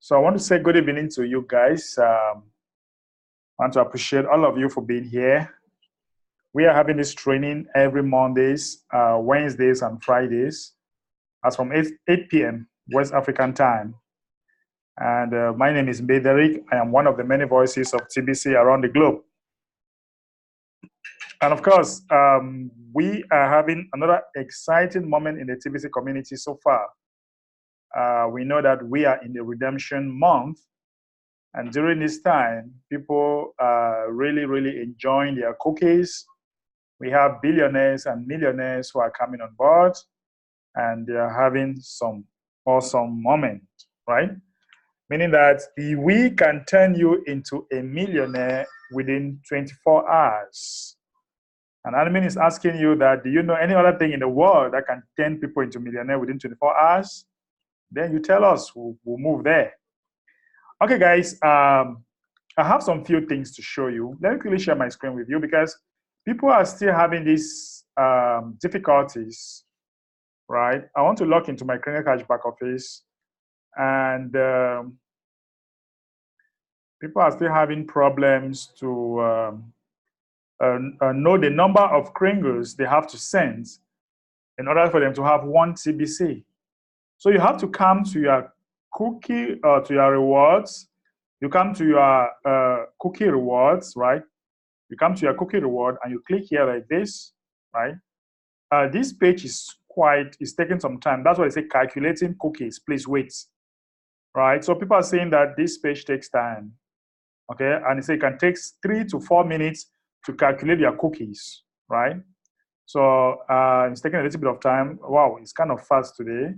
So I want to say good evening to you guys. I want to appreciate all of you for being here. We are having this training every Mondays, Wednesdays, and Fridays, as from 8 p.m. West African time. And my name is mbehderick. I am one of the many voices of TBC around the globe. And of course, we are having another exciting moment in the TBC community so far. We know that we are in the redemption month. And during this time, people are really enjoying their cookies. We have billionaires and millionaires who are coming on board, and they are having some awesome moment, right? Meaning that we can turn you into a millionaire within 24 hours. And admin is asking you that, do you know any other thing in the world that can turn people into millionaire within 24 hours? Then you tell us, we'll move there. Okay, guys, I have some few things to show you. Let me quickly share my screen with you because people are still having these difficulties, right? I want to log into my clinical cash back office, and people are still having problems to know the number of kringles they have to send in order for them to have one TBC. So you have to come to your cookie, to your rewards. You come to your cookie rewards, right? You come to your cookie reward and you click here like this, right? This page is taking some time. That's why they say calculating cookies, please wait, right? So people are saying that this page takes time, okay? And it can take 3 to 4 minutes to calculate your cookies, right? So it's taking a little bit of time. Wow, it's kind of fast today.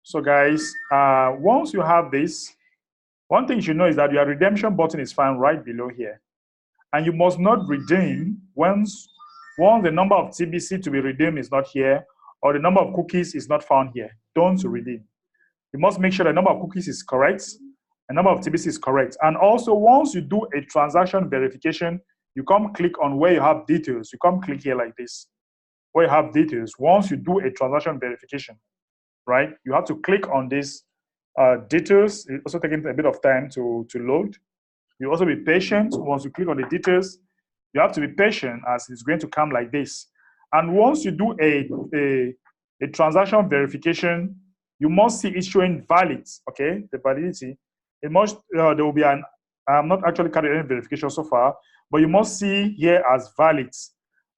So guys, once you have this, one thing you should know is that your redemption button is found right below here. And you must not redeem once the number of TBC to be redeemed is not here, or the number of cookies is not found here. Don't redeem. You must make sure the number of cookies is correct, the number of TBC is correct. And also, once you do a transaction verification, you come click on where you have details. You come click here like this, where you have details. Once you do a transaction verification, right, you have to click on this details. It's also taking a bit of time to load. You also be patient. Once you click on the details, you have to be patient as it's going to come like this. And once you do a transaction verification, you must see it showing valid, okay, the validity. It must, there will be I'm not actually carrying any verification so far, but you must see here as valid.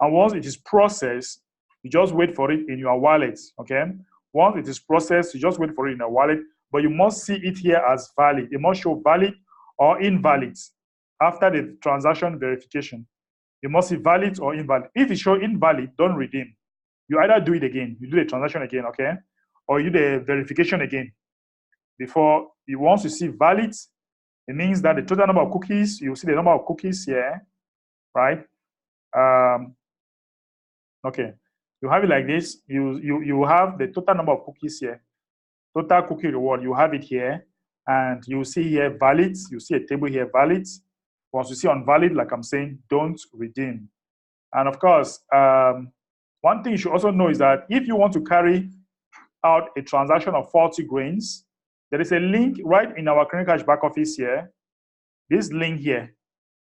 And once it is processed, you just wait for it in your wallet, okay? Once it is processed, you just wait for it in your wallet, but you must see it here as valid. It must show valid or invalid after the transaction verification. You must see valid or invalid. If it shows invalid, don't redeem. You either do it again, you do the transaction again, okay? Or you do the verification again. Before, once you see valid, it means that the total number of cookies, you see the number of cookies here, right? Okay, you have it like this. You have the total number of cookies here. Total cookie reward, you have it here. And you see here valid, you see a table here valid. Once you see on valid, like I'm saying, don't redeem. And of course, one thing you should also know is that if you want to carry out a transaction of 40 grains, there is a link right in our clinical cash back office here. This link here,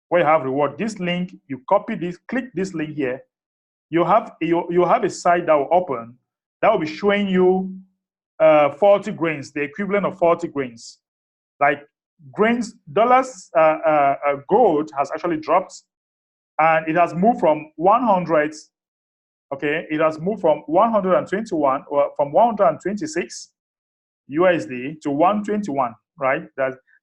where you have reward. This link, you copy this, click this link here. You have a site that will open that will be showing you 40 grains, the equivalent of 40 grains. Like grains, dollars, gold has actually dropped, and it has moved from 100. Okay, it has moved from 121 or from 126 USD to 121. Right.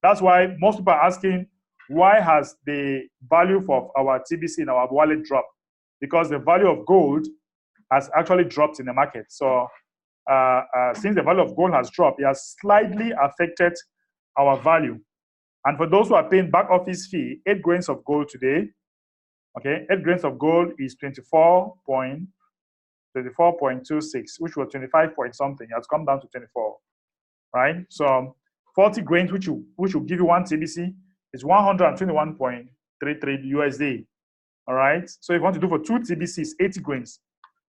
That's why most people are asking, why has the value for our TBC in our wallet dropped? Because the value of gold has actually dropped in the market. So since the value of gold has dropped, it has slightly affected our value. And for those who are paying back office fee, 8 grains of gold today, okay, 8 grains of gold is 24.26, which was 25 point something. It has come down to 24, right? So 40 grains, which will give you 1 TBC, is 121.33 USD, all right? So if you want to do for 2 TBCs, 80 grains.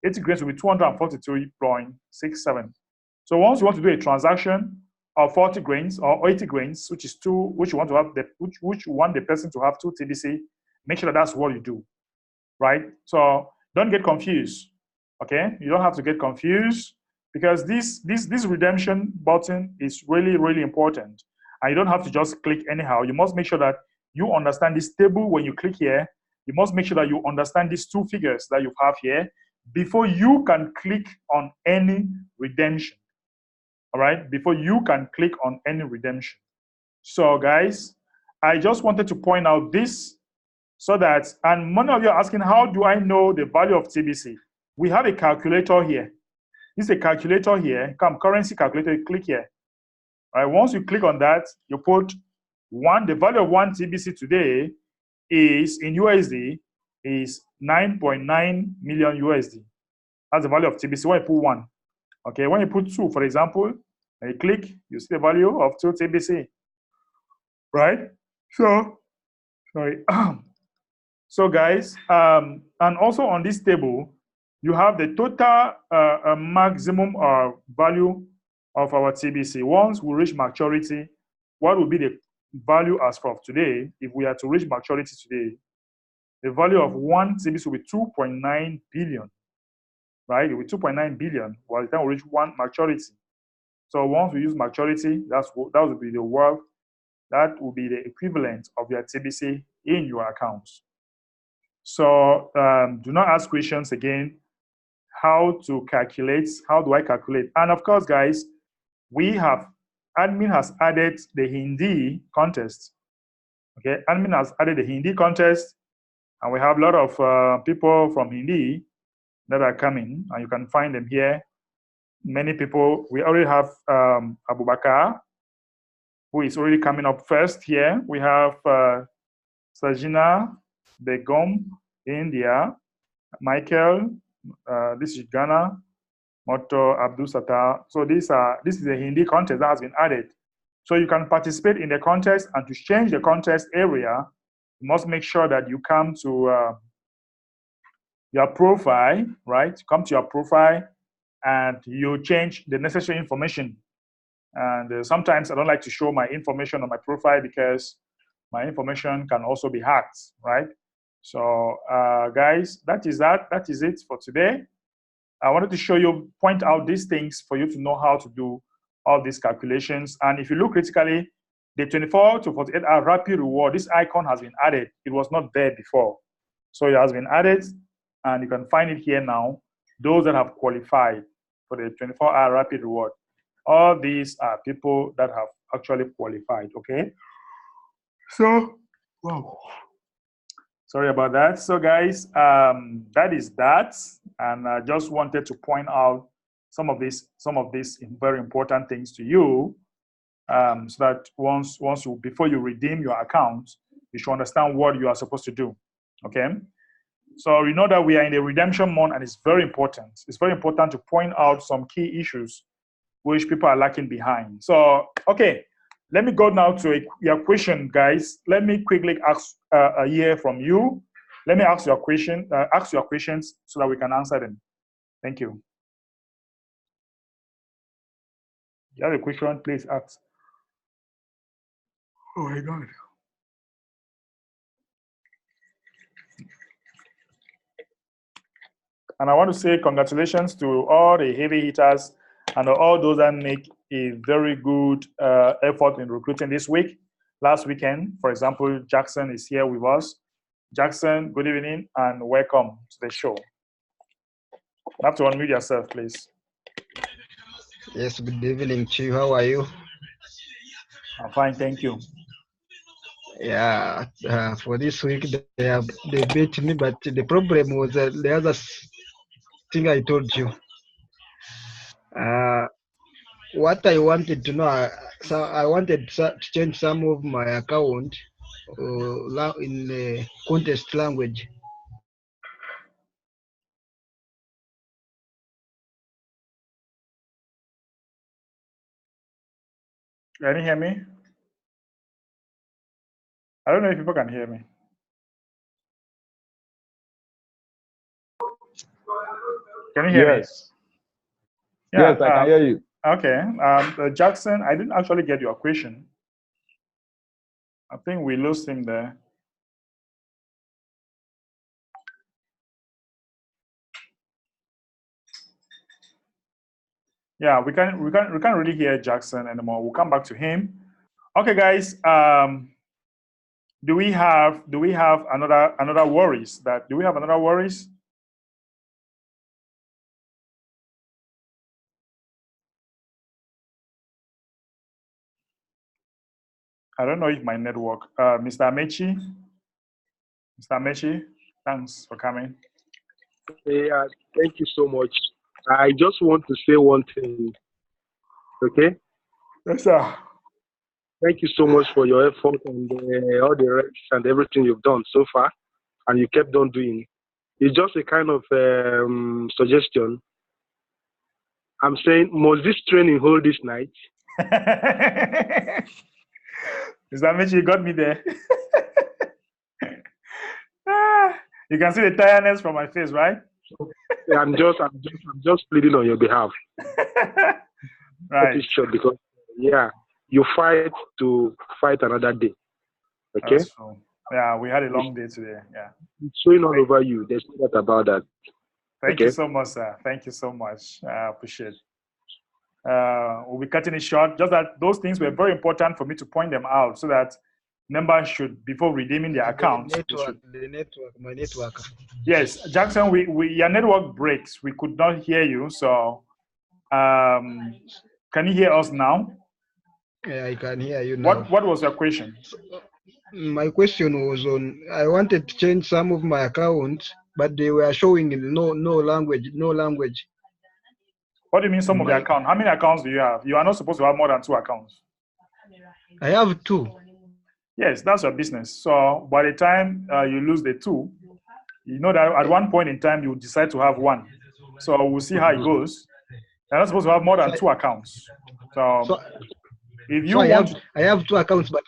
80 grains will be 243.67. So once you want to do a transaction or 40 grains or 80 grains, which is two, which you want to have which you want the person to have 2 TBC, make sure that that's what you do, right? So don't get confused. Okay, you don't have to get confused because this redemption button is really, really important, and you don't have to just click anyhow. You must make sure that you understand this table when you click here. You must make sure that you understand these two figures that you have here before you can click on any redemption. All right, before you can click on any redemption. So guys, I just wanted to point out this so that, and many of you are asking, how do I know the value of TBC? We have a calculator here. This is a calculator here. Come, currency calculator, you click here. All right, once you click on that, you put the value of 1 TBC today is in USD is 9.9 million USD. That's the value of TBC when you put 1. Okay, when you put 2, for example, and you click, you see the value of 2 TBC, right? So, sorry. So guys, and also on this table, you have the total maximum value of our TBC. Once we reach maturity, what will be the value as of today? If we are to reach maturity today, the value of 1 TBC will be 2.9 billion, right? It will be 2.9 billion by the time we reach 1 maturity. So once we use maturity, that will be the worth, that will be the equivalent of your TBC in your accounts. So do not ask questions again. How to calculate? How do I calculate? And of course, guys, admin has added the Hindi contest. Okay, admin has added the Hindi contest, and we have a lot of people from Hindi that are coming, and you can find them here. Many people. We already have Abubakar, who is already coming up first here. We have Sajina Begum, India, Michael, this is Ghana, Moto Abdul Sattar. So this is a Hindi contest that has been added. So you can participate in the contest, and to change the contest area, you must make sure that you come to your profile, right? Come to your profile and you change the necessary information. And sometimes I don't like to show my information on my profile because my information can also be hacked, right? So guys, that is it for today. I wanted to point out these things for you to know how to do all these calculations. And if you look critically, the 24 to 48 hour rapid reward, this icon has been added. It was not there before. So it has been added, and you can find it here now. Those that have qualified for the 24-hour rapid reward. All these are people that have actually qualified, okay? So, wow. Sorry about that. So guys, that is that. And I just wanted to point out some of these very important things to you, so that before you redeem your account, you should understand what you are supposed to do, okay? So we know that we are in the redemption month, and it's very important. It's very important to point out some key issues which people are lacking behind. So, okay, let me go now to your question, guys. Let me quickly ask hear from you. Let me ask your questions so that we can answer them. Thank you. You have a question, please ask. Oh my God. And I want to say congratulations to all the heavy hitters and all those that make a very good effort in recruiting this week. Last weekend, for example, Jackson is here with us. Jackson, good evening and welcome to the show. You have to unmute yourself, please. Yes, good evening to you. How are you? I'm fine, thank you. Yeah, for this week they beat me, but the problem was the other thing I told you. What I wanted to know, so I wanted to change some of my account in the contest language. Can you hear me? I don't know if people can hear me. Can you hear me? Yes, I can hear you. Okay. Jackson, I didn't actually get your question. I think we lost him there. Yeah, we can't really hear Jackson anymore. We'll come back to him. Okay, guys. Do we have another worries? Do we have another worries? I don't know if my network. Mr. Amechi. Mr. Amechi, thanks for coming. Yeah, thank you so much. I just want to say one thing. Okay. Yes, sir. Thank you so much for your effort and all the reps and everything you've done so far, and you kept on doing. It's just a kind of suggestion. I'm saying, must this training hold this night? Mr. Amechi, you got me there. You can see the tiredness from my face, right? I'm just pleading on your behalf. Right. It's short because you fight to fight another day. Okay. That's true. Yeah, we had a long day today. Yeah. It's showing all over you. There's no doubt about that. Thank you so much, sir. Thank you so much. I appreciate it. We'll be cutting it short. Just that those things were very important for me to point them out so that members should, before redeeming their accounts. My network. Yes, Jackson, your network breaks. We could not hear you. So can you hear us now? Yeah, I can hear you now. What was your question? My question was on, I wanted to change some of my accounts, but they were showing no language. What do you mean some of the account? How many accounts do you have? You are not supposed to have more than 2 accounts. I have 2. Yes, that's your business. So by the time you lose the 2, you know that at one point in time you decide to have 1. So we'll see how it goes. You're not supposed to have more than 2 accounts. So if you I have 2 accounts, but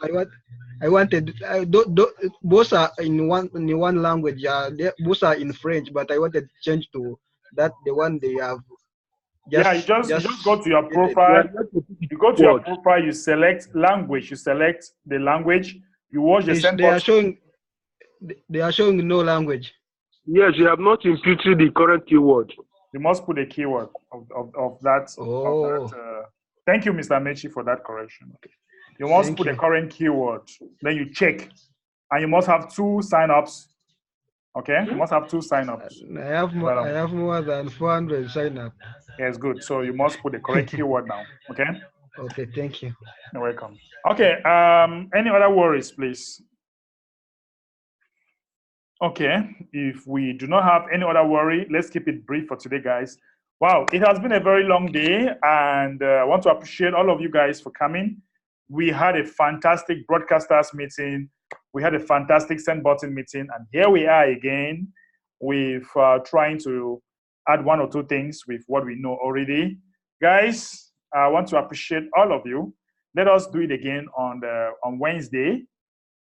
I wanted both are in one language. Both are in French, but I wanted to change to that the one they have. You just go to your profile. You go to your profile. You select language. You select the language. You watch the send button. They are showing no language. Yes, you have not imputed the correct keyword. You must put a keyword of that. Thank you, Mr. Mechi, for that correction. You must put a current keyword. Then you check, and you must have 2 signups. Okay, you must have 2 signups. I have more than 400 signups. Yes, good. So you must put the correct keyword now. Okay. Okay, thank you. You're welcome. Okay. Any other worries, please? Okay. If we do not have any other worry, let's keep it brief for today, guys. Wow, it has been a very long day, and I want to appreciate all of you guys for coming. We had a fantastic broadcasters meeting. We had a fantastic send button meeting, and here we are again with trying to add 1 or 2 things with what we know already. Guys, I want to appreciate all of you. Let us do it again on Wednesday,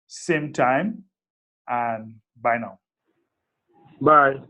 same time, and bye now. Bye.